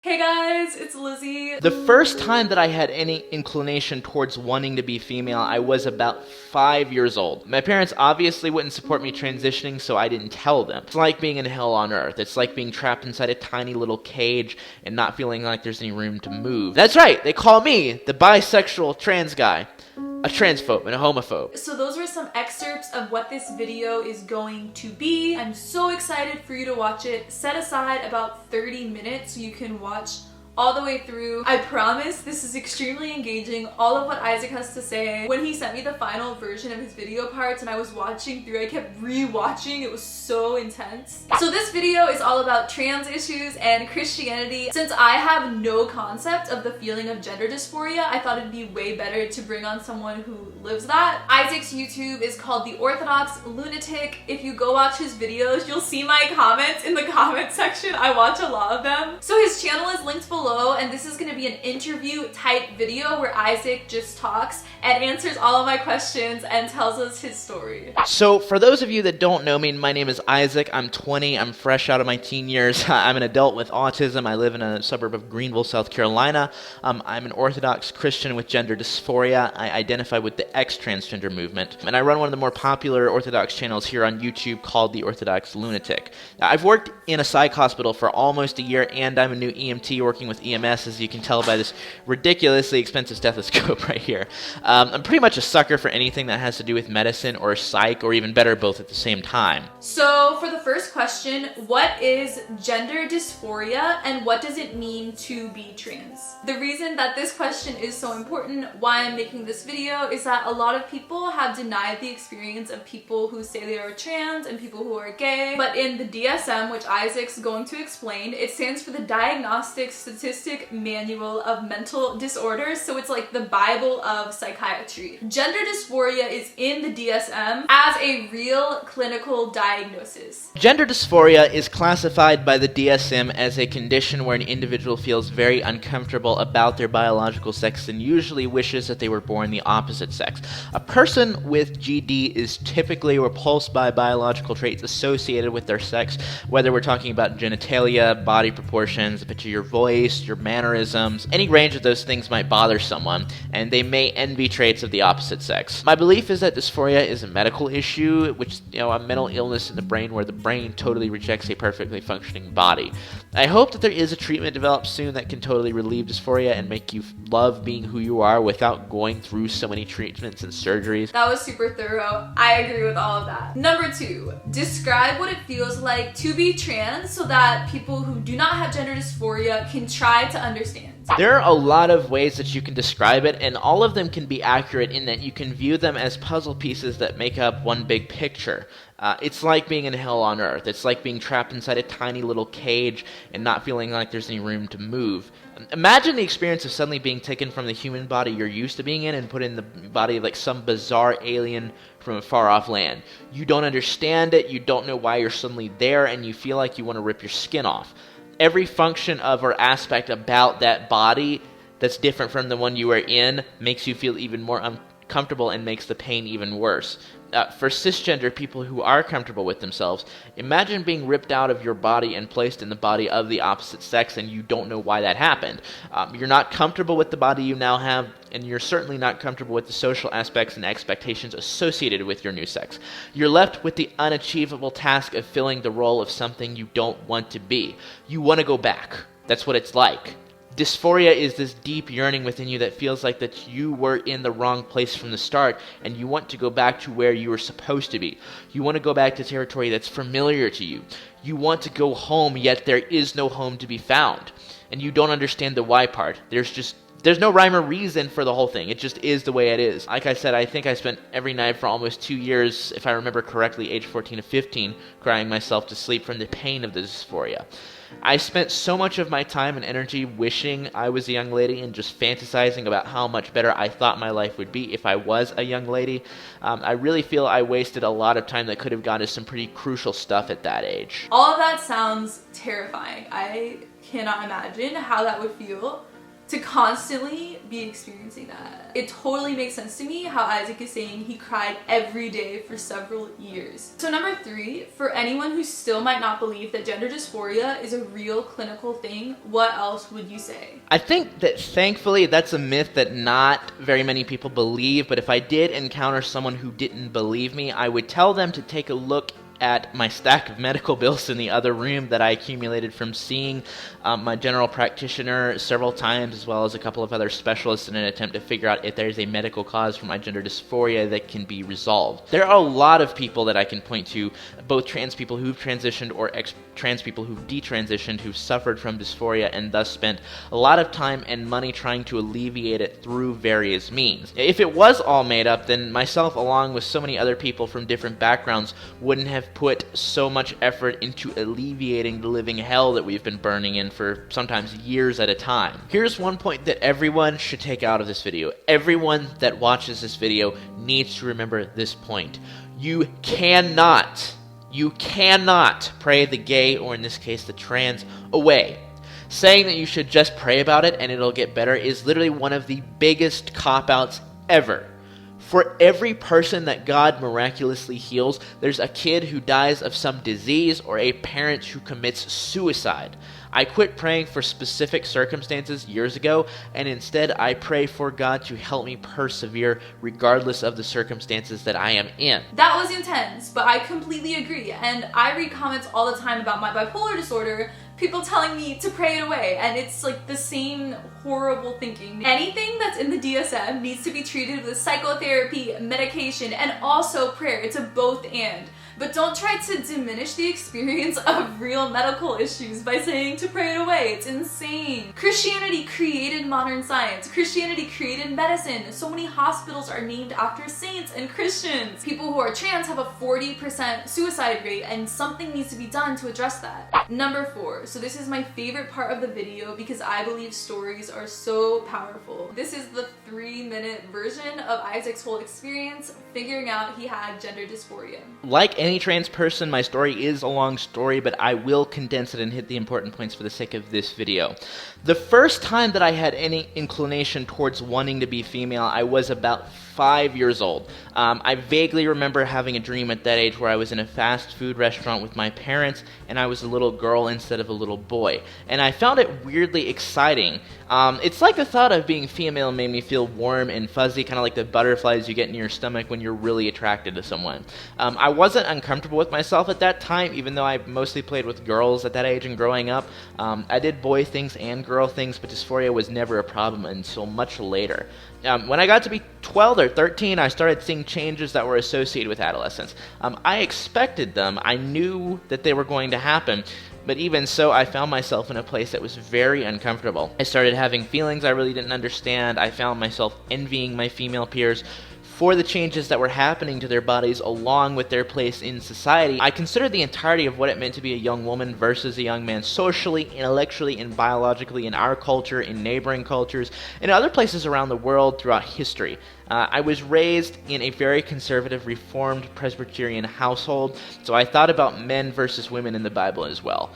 Hey guys, it's Lizzie. The first time that I had any inclination towards wanting to be female, I was about 5 years old. My parents obviously wouldn't support me transitioning, so I didn't tell them. It's like being in hell on earth. It's like being trapped inside a tiny little cage and not feeling like there's any room to move. That's right, they call me the bisexual trans guy. A transphobe and a homophobe. So those were some excerpts of what this video is going to be. I'm so excited for you to watch it. Set aside about 30 minutes so you can watch all the way through. I promise this is extremely engaging. All of what Isaac has to say. When he sent me the final version of his video parts and I was watching through, I kept re-watching. It was so intense. So this video is all about trans issues and Christianity. Since I have no concept of the feeling of gender dysphoria, I thought it'd be way better to bring on someone who lives that. Isaac's YouTube is called the Orthodox Lunatic. If you go watch his videos, you'll see my comments in the comment section. I watch a lot of them. So his channel is linked below, and this is going to be an interview type video where Isaac just talks and answers all of my questions and tells us his story. So for those of you that don't know me, my name is Isaac. I'm 20. I'm fresh out of my teen years. I'm an adult with autism. I live in a suburb of Greenville, South Carolina. I'm an Orthodox Christian with gender dysphoria. I identify with the ex-transgender movement, and I run one of the more popular Orthodox channels here on YouTube called the Orthodox Lunatic. I've worked in a psych hospital for almost a year, and I'm a new EMT working with EMS, as you can tell by this ridiculously expensive stethoscope right here. I'm pretty much a sucker for anything that has to do with medicine or psych, or even better, both at the same time. So for the first question, what is gender dysphoria and what does it mean to be trans? The reason that this question is so important, why I'm making this video, is that a lot of people have denied the experience of people who say they are trans and people who are gay. But in the DSM, which Isaac's going to explain, it stands for the Diagnostic Statistic Manual of Mental Disorders, so it's like the Bible of psychiatry. Gender dysphoria is in the DSM as a real clinical diagnosis. Gender dysphoria is classified by the DSM as a condition where an individual feels very uncomfortable about their biological sex and usually wishes that they were born the opposite sex. A person with GD is typically repulsed by biological traits associated with their sex, whether we're talking about genitalia, body proportions, a bit of your voice, your mannerisms. Any range of those things might bother someone, and they may envy traits of the opposite sex. My belief is that dysphoria is a medical issue, which is, a mental illness in the brain where the brain totally rejects a perfectly functioning body. I hope that there is a treatment developed soon that can totally relieve dysphoria and make you love being who you are without going through so many treatments and surgeries. That was super thorough. I agree with all of that. Number 2, describe what it feels like to be trans so that people who do not have gender dysphoria can try to understand. There are a lot of ways that you can describe it, and all of them can be accurate in that you can view them as puzzle pieces that make up one big picture. It's like being in hell on earth. It's like being trapped inside a tiny little cage and not feeling like there's any room to move. Imagine the experience of suddenly being taken from the human body you're used to being in and put in the body of like some bizarre alien from a far-off land. You don't understand it, you don't know why you're suddenly there, and you feel like you want to rip your skin off. Every function of or aspect about that body that's different from the one you are in makes you feel even more uncomfortable and makes the pain even worse. For cisgender people who are comfortable with themselves, imagine being ripped out of your body and placed in the body of the opposite sex and you don't know why that happened. You're not comfortable with the body you now have, and you're certainly not comfortable with the social aspects and expectations associated with your new sex. You're left with the unachievable task of filling the role of something you don't want to be. You want to go back. That's what it's like. Dysphoria is this deep yearning within you that feels like that you were in the wrong place from the start, and you want to go back to where you were supposed to be. You want to go back to territory that's familiar to you. You want to go home, yet there is no home to be found. And you don't understand the why part. There's no rhyme or reason for the whole thing. It just is the way it is. Like I said, I think I spent every night for almost 2 years, if I remember correctly, age 14 to 15, crying myself to sleep from the pain of the dysphoria. I spent so much of my time and energy wishing I was a young lady and just fantasizing about how much better I thought my life would be if I was a young lady. I really feel I wasted a lot of time that could have gone to some pretty crucial stuff at that age. All of that sounds terrifying. I cannot imagine how that would feel to constantly be experiencing that. It totally makes sense to me how Isaac is saying he cried every day for several years. So number 3, for anyone who still might not believe that gender dysphoria is a real clinical thing, what else would you say? I think that thankfully that's a myth that not very many people believe, but if I did encounter someone who didn't believe me, I would tell them to take a look at my stack of medical bills in the other room that I accumulated from seeing my general practitioner several times, as well as a couple of other specialists, in an attempt to figure out if there's a medical cause for my gender dysphoria that can be resolved. There are a lot of people that I can point to, both trans people who've transitioned or trans people who've detransitioned, who've suffered from dysphoria and thus spent a lot of time and money trying to alleviate it through various means. If it was all made up, then myself, along with so many other people from different backgrounds, wouldn't have put so much effort into alleviating the living hell that we've been burning in for sometimes years at a time. Here's one point that everyone should take out of this video. Everyone that watches this video needs to remember this point. You cannot pray the gay, or in this case the trans, away. Saying that you should just pray about it and it'll get better is literally one of the biggest cop-outs ever. For every person that God miraculously heals, there's a kid who dies of some disease or a parent who commits suicide. I quit praying for specific circumstances years ago, and instead I pray for God to help me persevere regardless of the circumstances that I am in. That was intense, but I completely agree, and I read comments all the time about my bipolar disorder, people telling me to pray it away, and it's like the same horrible thinking. Anything that's in the DSM needs to be treated with psychotherapy, medication, and also prayer. It's a both and. But don't try to diminish the experience of real medical issues by saying to pray it away. It's insane. Christianity created modern science. Christianity created medicine. So many hospitals are named after saints and Christians. People who are trans have a 40% suicide rate, and something needs to be done to address that. Number 4. So this is my favorite part of the video because I believe stories are so powerful. This is the 3-minute version of Isaac's whole experience figuring out he had gender dysphoria. Like any trans person, my story is a long story, but I will condense it and hit the important points for the sake of this video. The first time that I had any inclination towards wanting to be female, I was about 5 years old. I vaguely remember having a dream at that age where I was in a fast food restaurant with my parents and I was a little girl instead of a little boy. And I found it weirdly exciting. It's like the thought of being female made me feel warm and fuzzy, kind of like the butterflies you get in your stomach when you're really attracted to someone. I wasn't uncomfortable with myself at that time, even though I mostly played with girls at that age and growing up. I did boy things and girl things, but dysphoria was never a problem until much later. When I got to be 12 or 13, I started seeing changes that were associated with adolescence. I expected them. I knew that they were going to happen. But even so, I found myself in a place that was very uncomfortable. I started having feelings I really didn't understand. I found myself envying my female peers for the changes that were happening to their bodies along with their place in society. I considered the entirety of what it meant to be a young woman versus a young man socially, intellectually, and biologically in our culture, in neighboring cultures, and other places around the world throughout history. I was raised in a very conservative, Reformed Presbyterian household, so I thought about men versus women in the Bible as well.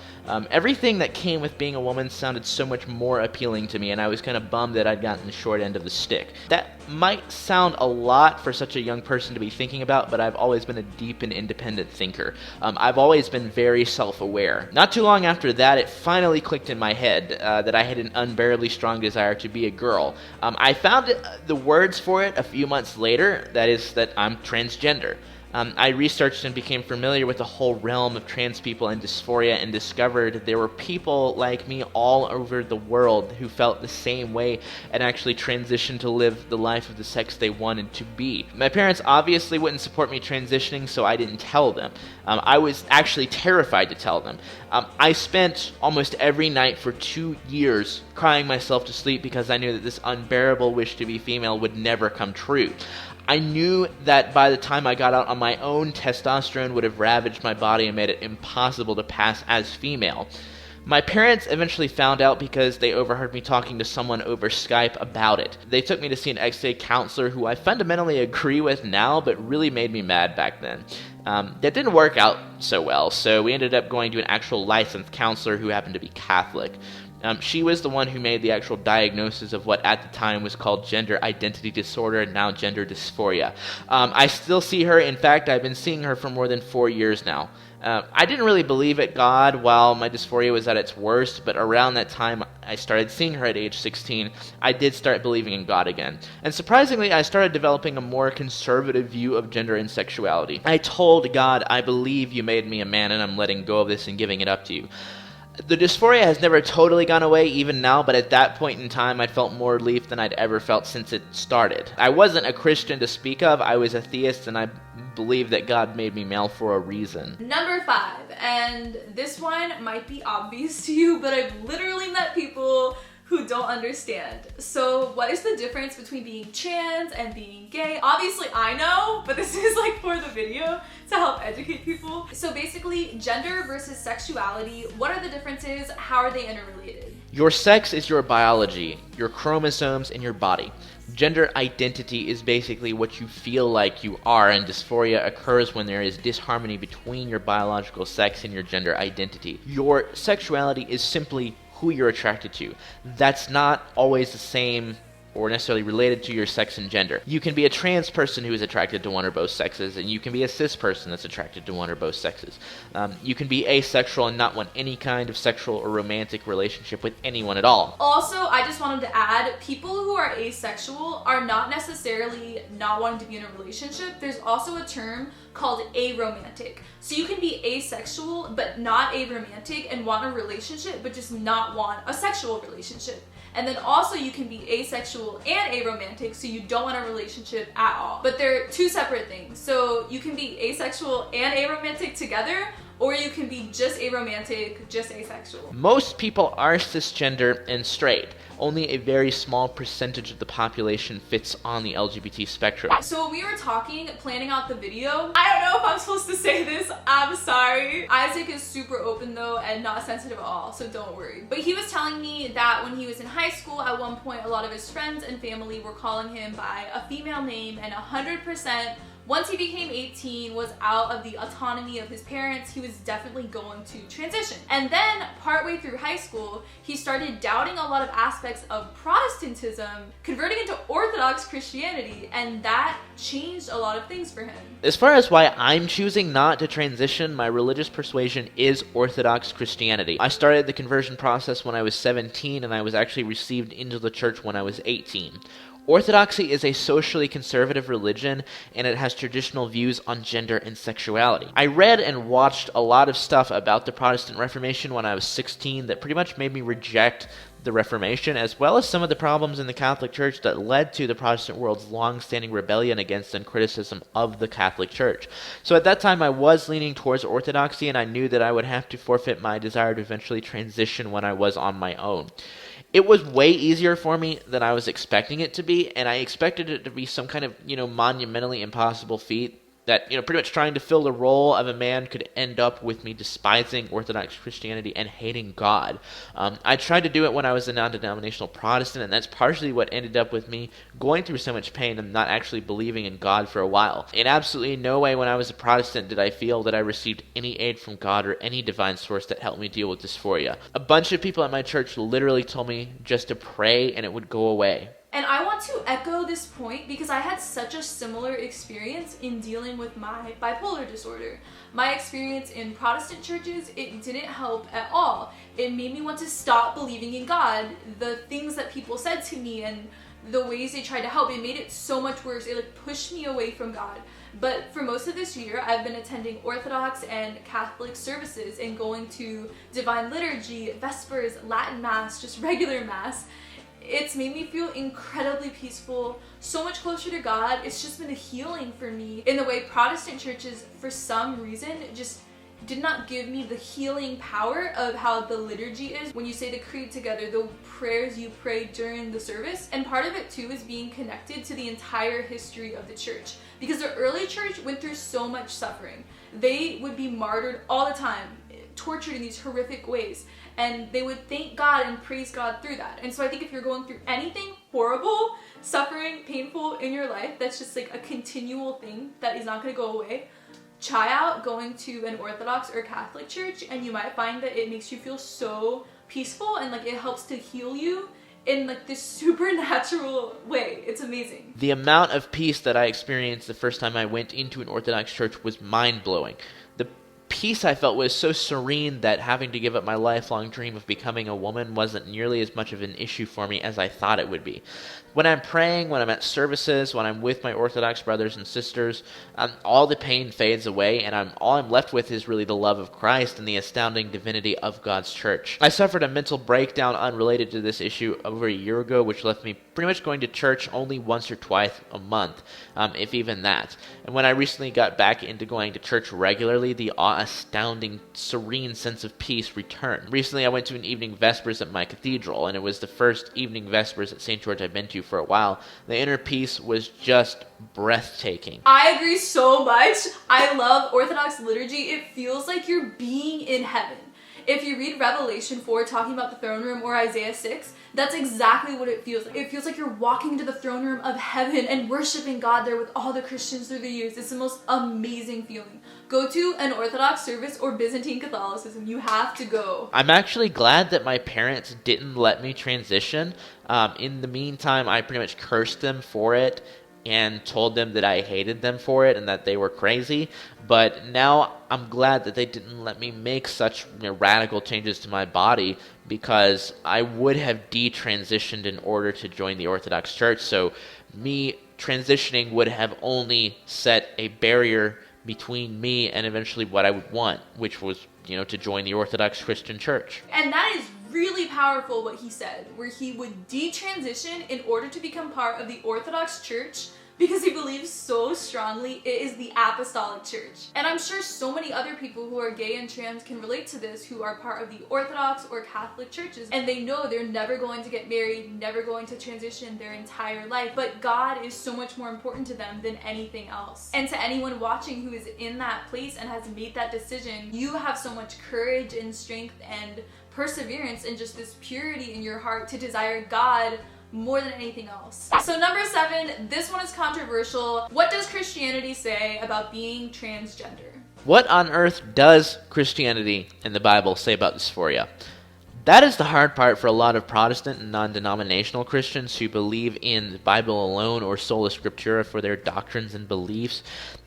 Everything that came with being a woman sounded so much more appealing to me, and I was kind of bummed that I'd gotten the short end of the stick. That might sound a lot for such a young person to be thinking about, but I've always been a deep and independent thinker. I've always been very self-aware. Not too long after that, it finally clicked in my head that I had an unbearably strong desire to be a girl. I found the words for it a few months later, that is that I'm transgender. I researched and became familiar with the whole realm of trans people and dysphoria and discovered there were people like me all over the world who felt the same way and actually transitioned to live the life of the sex they wanted to be. My parents obviously wouldn't support me transitioning, so I didn't tell them. I was actually terrified to tell them. I spent almost every night for 2 years crying myself to sleep because I knew that this unbearable wish to be female would never come true. I knew that by the time I got out on my own, testosterone would have ravaged my body and made it impossible to pass as female. My parents eventually found out because they overheard me talking to someone over Skype about it. They took me to see an ex-gay counselor who I fundamentally agree with now, but really made me mad back then. That didn't work out so well, so we ended up going to an actual licensed counselor who happened to be Catholic. She was the one who made the actual diagnosis of what at the time was called gender identity disorder, and now gender dysphoria. I still see her. In fact, I've been seeing her for more than 4 years now. I didn't really believe at God while my dysphoria was at its worst, but around that time I started seeing her at age 16, I did start believing in God again. And surprisingly, I started developing a more conservative view of gender and sexuality. I told God, I believe you made me a man, and I'm letting go of this and giving it up to you. The dysphoria has never totally gone away, even now, but at that point in time, I felt more relief than I'd ever felt since it started. I wasn't a Christian to speak of, I was a theist, and I believe that God made me male for a reason. Number 5, and this one might be obvious to you, but I've literally met people who don't understand. So what is the difference between being trans and being gay? Obviously I know, but this is like for the video to help educate people. So basically, gender versus sexuality, what are the differences? How are they interrelated? Your sex is your biology, your chromosomes, and your body. Gender identity is basically what you feel like you are, and dysphoria occurs when there is disharmony between your biological sex and your gender identity. Your sexuality is simply who you're attracted to. That's not always the same or necessarily related to your sex and gender. You can be a trans person who is attracted to one or both sexes, and you can be a cis person that's attracted to one or both sexes. You can be asexual and not want any kind of sexual or romantic relationship with anyone at all. Also, I just wanted to add, people who are asexual are not necessarily not wanting to be in a relationship. There's also a term called aromantic. So you can be asexual but not aromantic and want a relationship but just not want a sexual relationship. And then also you can be asexual and aromantic, so you don't want a relationship at all. But they're two separate things. So you can be asexual and aromantic together, or you can be just aromantic, just asexual. Most people are cisgender and straight. Only a very small percentage of the population fits on the LGBT spectrum. So when we were planning out the video, I don't know if I'm supposed to say this, I'm sorry. Isaac is super open though and not sensitive at all, so don't worry. But he was telling me that when he was in high school, at one point a lot of his friends and family were calling him by a female name, and 100% once he became 18, was out of the autonomy of his parents, he was definitely going to transition. And then partway through high school, he started doubting a lot of aspects of Protestantism, converting into Orthodox Christianity, and that changed a lot of things for him. As far as why I'm choosing not to transition, my religious persuasion is Orthodox Christianity. I started the conversion process when I was 17, and I was actually received into the church when I was 18. Orthodoxy is a socially conservative religion, and it has traditional views on gender and sexuality. I read and watched a lot of stuff about the Protestant Reformation when I was 16 that pretty much made me reject the Reformation, as well as some of the problems in the Catholic Church that led to the Protestant world's long-standing rebellion against and criticism of the Catholic Church. So at that time I was leaning towards Orthodoxy, and I knew that I would have to forfeit my desire to eventually transition when I was on my own. It was way easier for me than I was expecting it to be, and I expected it to be some kind of, monumentally impossible feat that, pretty much trying to fill the role of a man could end up with me despising Orthodox Christianity and hating God. I tried to do it when I was a non-denominational Protestant, and that's partially what ended up with me going through so much pain and not actually believing in God for a while. In absolutely no way when I was a Protestant did I feel that I received any aid from God or any divine source that helped me deal with dysphoria. A bunch of people at my church literally told me just to pray and it would go away. And I want to echo this point because I had such a similar experience in dealing with my bipolar disorder. My experience in Protestant churches, it didn't help at all. It made me want to stop believing in God. The things that people said to me and the ways they tried to help, it made it so much worse. It pushed me away from God. But for most of this year, I've been attending Orthodox and Catholic services and going to Divine Liturgy, Vespers, Latin Mass, just regular Mass. It's made me feel incredibly peaceful, so much closer to God. It's just been a healing for me in the way Protestant churches, for some reason, just did not give me the healing power of how the liturgy is. When you say the creed together, the prayers you pray during the service. And part of it too is being connected to the entire history of the church. Because the early church went through so much suffering. They would be martyred all the time, tortured in these horrific ways, and they would thank God and praise God through that. And so I think if you're going through anything horrible, suffering, painful in your life, that's just like a continual thing that is not going to go away, try out going to an Orthodox or Catholic church, and you might find that it makes you feel so peaceful and like it helps to heal you in like this supernatural way. It's amazing. The amount of peace that I experienced the first time I went into an Orthodox church was mind-blowing. The peace I felt was so serene that having to give up my lifelong dream of becoming a woman wasn't nearly as much of an issue for me as I thought it would be. When I'm praying, when I'm at services, when I'm with my Orthodox brothers and sisters, all the pain fades away, and all I'm left with is really the love of Christ and the astounding divinity of God's church. I suffered a mental breakdown unrelated to this issue over a year ago, which left me pretty much going to church only once or twice a month, if even that. And when I recently got back into going to church regularly, the astounding, serene sense of peace returned. Recently, I went to an evening vespers at my cathedral, and it was the first evening vespers at St. George I've been to for a while. The inner peace was just breathtaking. I agree so much. I love Orthodox liturgy. It feels like you're being in heaven. If you read Revelation 4 talking about the throne room or Isaiah 6, that's exactly what it feels like. It feels like you're walking into the throne room of heaven and worshiping God there with all the Christians through the years. It's the most amazing feeling. Go to an Orthodox service or Byzantine Catholicism. You have to go. I'm actually glad that my parents didn't let me transition. In the meantime, I pretty much cursed them for it and told them that I hated them for it and that they were crazy. But now I'm glad that they didn't let me make such radical changes to my body, because I would have detransitioned in order to join the Orthodox Church. So me transitioning would have only set a barrier between me and eventually what I would want, which was, to join the Orthodox Christian Church. And that is really powerful what he said, where he would detransition in order to become part of the Orthodox Church because he believes so strongly it is the apostolic church. And I'm sure so many other people who are gay and trans can relate to this, who are part of the Orthodox or Catholic churches, and they know they're never going to get married, never going to transition their entire life, but God is so much more important to them than anything else. And to anyone watching who is in that place and has made that decision, you have so much courage and strength and perseverance and just this purity in your heart to desire God more than anything else. So number 7, this one is controversial. What does Christianity say about being transgender? What on earth does Christianity and the Bible say about dysphoria? That is the hard part for a lot of Protestant and non-denominational Christians who believe in the Bible alone or sola scriptura for their doctrines and beliefs,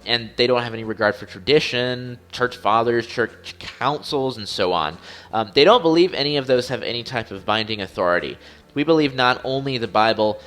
and they don't have any regard for tradition, church fathers, church councils, and so on. They don't believe any of those have any type of binding authority. We believe not only the Bible,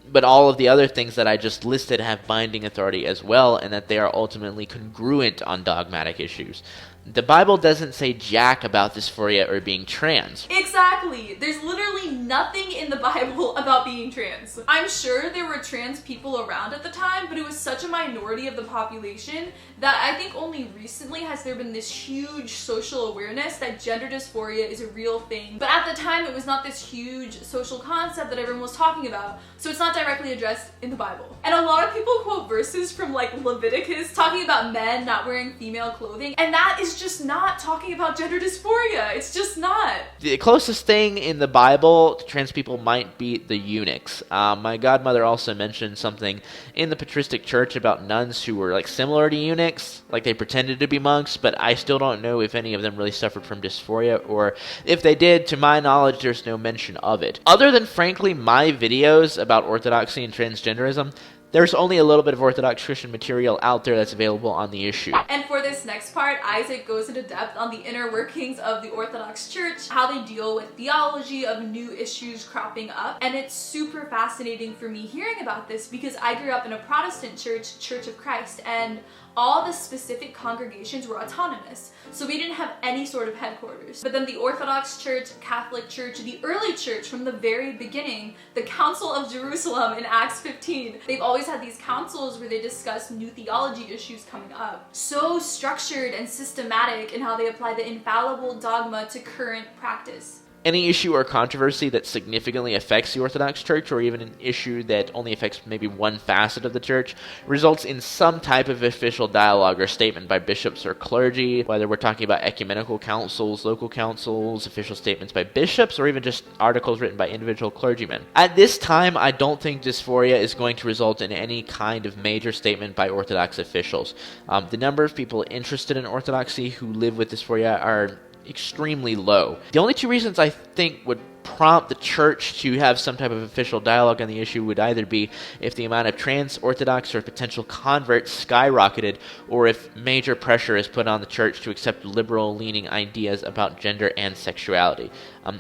but all of the other things that I just listed have binding authority as well, and that they are ultimately congruent on dogmatic issues. The Bible doesn't say jack about dysphoria or being trans. Exactly. There's literally nothing in the Bible about being trans. I'm sure there were trans people around at the time, but it was such a minority of the population that I think only recently has there been this huge social awareness that gender dysphoria is a real thing. But at the time, it was not this huge social concept that everyone was talking about, so it's not directly addressed in the Bible. And a lot of people quote verses from like Leviticus talking about men not wearing female clothing, and that is just not talking about gender dysphoria. It's just not. The closest thing in the Bible to trans people might be the eunuchs. My godmother also mentioned something in the patristic church about nuns who were like similar to eunuchs, like they pretended to be monks, but I still don't know if any of them really suffered from dysphoria, or if they did, to my knowledge, there's no mention of it. Other than, frankly, my videos about orthodoxy and transgenderism, there's only a little bit of Orthodox Christian material out there that's available on the issue. And for this next part, Isaac goes into depth on the inner workings of the Orthodox Church, how they deal with theology of new issues cropping up. And it's super fascinating for me hearing about this because I grew up in a Protestant church, Church of Christ, and all the specific congregations were autonomous. So we didn't have any sort of headquarters. But then the Orthodox Church, Catholic Church, the early church from the very beginning, the Council of Jerusalem in Acts 15, they've always had these councils where they discuss new theology issues coming up. So structured and systematic in how they apply the infallible dogma to current practice. Any issue or controversy that significantly affects the Orthodox Church, or even an issue that only affects maybe one facet of the Church, results in some type of official dialogue or statement by bishops or clergy, whether we're talking about ecumenical councils, local councils, official statements by bishops, or even just articles written by individual clergymen. At this time, I don't think dysphoria is going to result in any kind of major statement by Orthodox officials. The number of people interested in Orthodoxy who live with dysphoria are extremely low. The only two reasons I think would prompt the church to have some type of official dialogue on the issue would either be if the amount of trans Orthodox or potential converts skyrocketed, or if major pressure is put on the church to accept liberal-leaning ideas about gender and sexuality.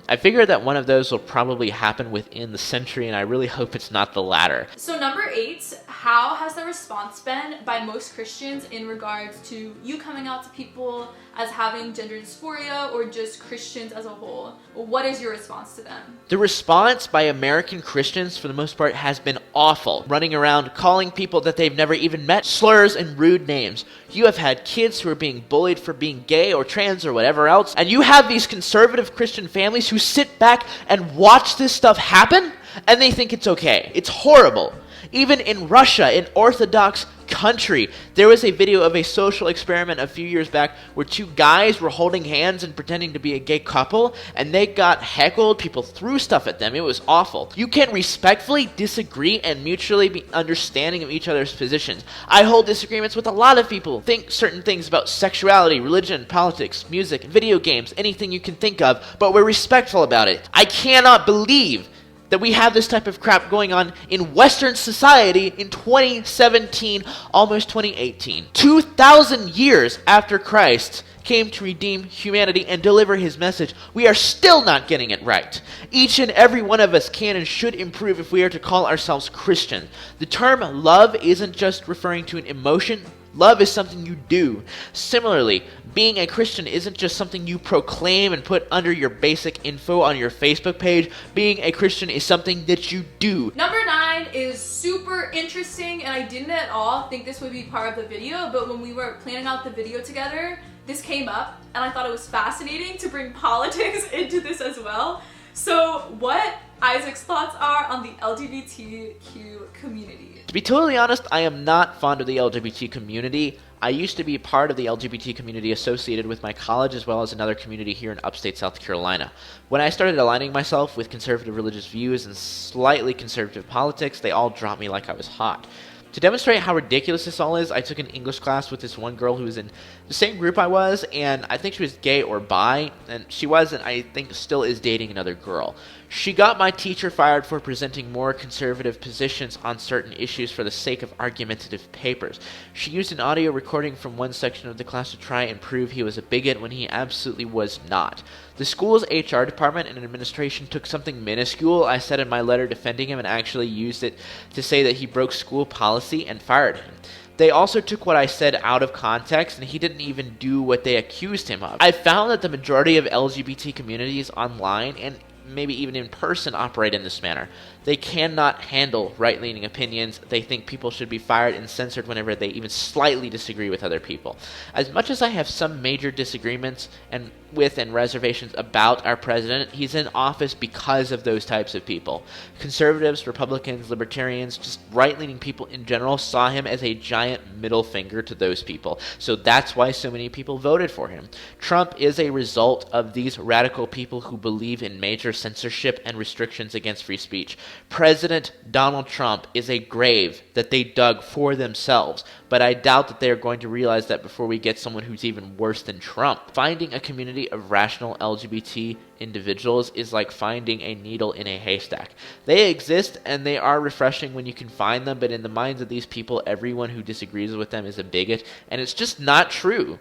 I figure that one of those will probably happen within the century, and I really hope it's not the latter. So number 8, how has the response been by most Christians in regards to you coming out to people as having gender dysphoria, or just Christians as a whole? What is your response to them? The response by American Christians, for the most part, has been awful. Running around calling people that they've never even met slurs and rude names. You have had kids who are being bullied for being gay or trans or whatever else, and you have these conservative Christian families who sit back and watch this stuff happen, and they think it's okay. It's horrible. Even in Russia, an Orthodox country, there was a video of a social experiment a few years back where two guys were holding hands and pretending to be a gay couple, and they got heckled. People threw stuff at them. It was awful. You can respectfully disagree and mutually be understanding of each other's positions. I hold disagreements with a lot of people. Think certain things about sexuality, religion, politics, music, video games, anything you can think of, but we're respectful about it. I cannot believe that we have this type of crap going on in Western society in 2017, almost 2018. 2,000 years after Christ came to redeem humanity and deliver his message, we are still not getting it right. Each and every one of us can and should improve if we are to call ourselves Christian. The term love isn't just referring to an emotion. Love is something you do. Similarly, being a Christian isn't just something you proclaim and put under your basic info on your Facebook page. Being a Christian is something that you do. Number 9 is super interesting, and I didn't at all think this would be part of the video, but when we were planning out the video together, this came up, and I thought it was fascinating to bring politics into this as well. So what Isaac's thoughts are on the LGBTQ community. To be totally honest, I am not fond of the LGBT community. I used to be part of the LGBT community associated with my college as well as another community here in upstate South Carolina. When I started aligning myself with conservative religious views and slightly conservative politics, they all dropped me like I was hot. To demonstrate how ridiculous this all is, I took an English class with this one girl who was in the same group I was, and I think she was gay or bi, and she was, and I think still is, dating another girl. She got my teacher fired for presenting more conservative positions on certain issues for the sake of argumentative papers. She used an audio recording from one section of the class to try and prove he was a bigot when he absolutely was not. The school's HR department and administration took something minuscule I said in my letter defending him and actually used it to say that he broke school policy and fired him. They also took what I said out of context, and he didn't even do what they accused him of. I found that the majority of LGBT communities online and maybe even in person operate in this manner. They cannot handle right-leaning opinions. They think people should be fired and censored whenever they even slightly disagree with other people. As much as I have some major disagreements and reservations about our president, he's in office because of those types of people. Conservatives, Republicans, Libertarians, just right-leaning people in general saw him as a giant middle finger to those people. So that's why so many people voted for him. Trump is a result of these radical people who believe in major censorship and restrictions against free speech. President Donald Trump is a grave that they dug for themselves, but I doubt that they are going to realize that before we get someone who's even worse than Trump. Finding a community of rational LGBT individuals is like finding a needle in a haystack. They exist and they are refreshing when you can find them, but in the minds of these people, everyone who disagrees with them is a bigot, and it's just not true.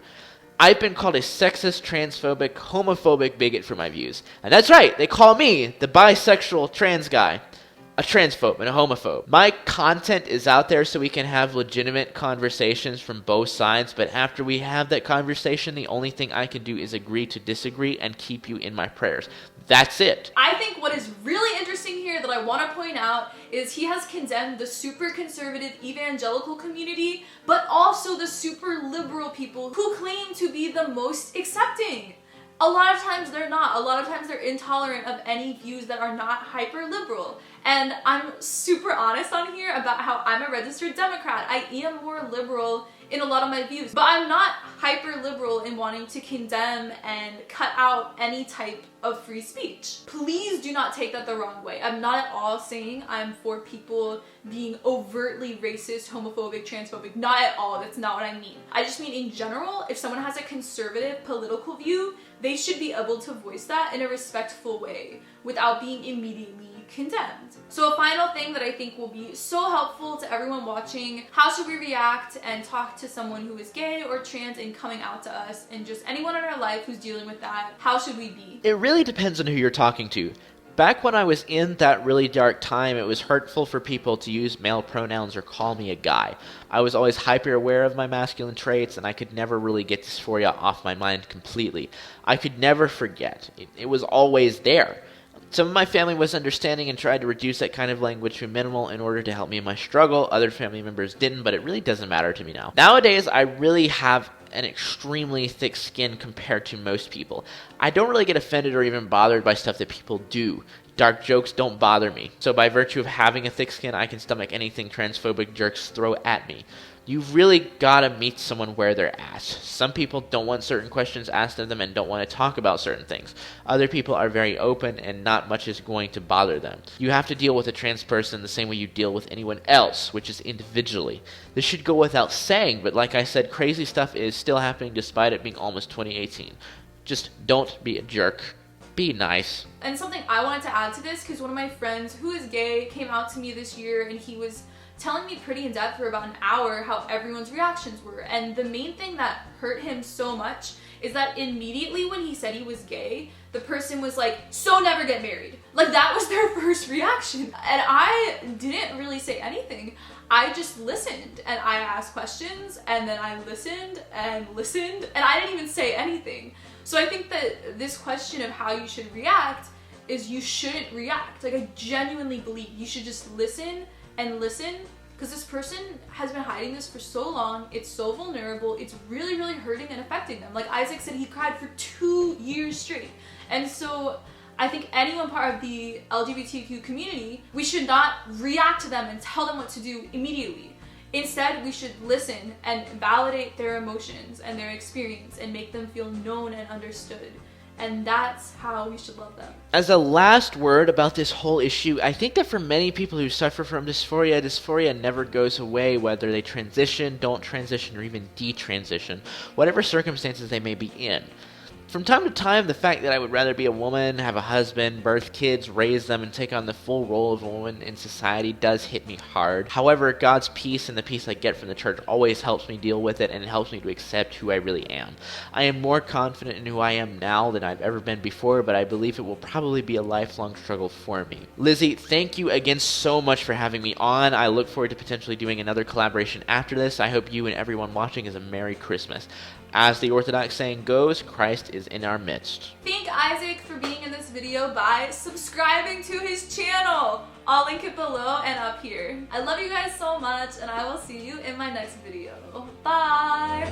I've been called a sexist, transphobic, homophobic bigot for my views. And that's right, they call me the bisexual trans guy. A transphobe and a homophobe. My content is out there so we can have legitimate conversations from both sides, but after we have that conversation, the only thing I can do is agree to disagree and keep you in my prayers. That's it. I think what is really interesting here that I want to point out is he has condemned the super conservative evangelical community, but also the super liberal people who claim to be the most accepting. A lot of times they're not. A lot of times they're intolerant of any views that are not hyper-liberal. And I'm super honest on here about how I'm a registered Democrat. I am more liberal in a lot of my views. But I'm not hyper liberal in wanting to condemn and cut out any type of free speech. Please do not take that the wrong way. I'm not at all saying I'm for people being overtly racist, homophobic, transphobic. Not at all. That's not what I mean. I just mean in general, if someone has a conservative political view, they should be able to voice that in a respectful way without being immediately condemned. So a final thing that I think will be so helpful to everyone watching: how should we react and talk to someone who is gay or trans and coming out to us, and just anyone in our life who's dealing with that? How should we be? It really depends on who you're talking to. Back when I was in that really dark time, it was hurtful for people to use male pronouns or call me a guy. I was always hyper aware of my masculine traits, and I could never really get dysphoria off my mind completely. I could never forget. It was always there. Some of my family was understanding and tried to reduce that kind of language to a minimal in order to help me in my struggle. Other family members didn't, but it really doesn't matter to me now. Nowadays, I really have an extremely thick skin compared to most people. I don't really get offended or even bothered by stuff that people do. Dark jokes don't bother me. So by virtue of having a thick skin, I can stomach anything transphobic jerks throw at me. You've really got to meet someone where they're at. Some people don't want certain questions asked of them and don't want to talk about certain things. Other people are very open and not much is going to bother them. You have to deal with a trans person the same way you deal with anyone else, which is individually. This should go without saying, but like I said, crazy stuff is still happening despite it being almost 2018. Just don't be a jerk. Be nice. And something I wanted to add to this, because one of my friends who is gay came out to me this year and he was telling me pretty in depth for about an hour how everyone's reactions were. And the main thing that hurt him so much is that immediately when he said he was gay, the person was like, "So never get married." Like, that was their first reaction. And I didn't really say anything. I just listened and I asked questions and then I listened and I didn't even say anything. So I think that this question of how you should react is you shouldn't react. Like, I genuinely believe you should just listen and listen, because this person has been hiding this for so long. It's so vulnerable. It's really, really hurting and affecting them. Like Isaac said, he cried for 2 years straight. And so I think anyone part of the LGBTQ community, we should not react to them and tell them what to do immediately. Instead, we should listen and validate their emotions and their experience and make them feel known and understood. And that's how we should love them. As a last word about this whole issue, I think that for many people who suffer from dysphoria, dysphoria never goes away, whether they transition, don't transition, or even detransition, whatever circumstances they may be in. From time to time, the fact that I would rather be a woman, have a husband, birth kids, raise them, and take on the full role of a woman in society does hit me hard. However, God's peace and the peace I get from the church always helps me deal with it, and it helps me to accept who I really am. I am more confident in who I am now than I've ever been before, but I believe it will probably be a lifelong struggle for me. Lizzie, thank you again so much for having me on. I look forward to potentially doing another collaboration after this. I hope you and everyone watching has a Merry Christmas. As the Orthodox saying goes, Christ is in our midst. Thank Isaac for being in this video by subscribing to his channel. I'll link it below and up here. I love you guys so much, and I will see you in my next video. Bye!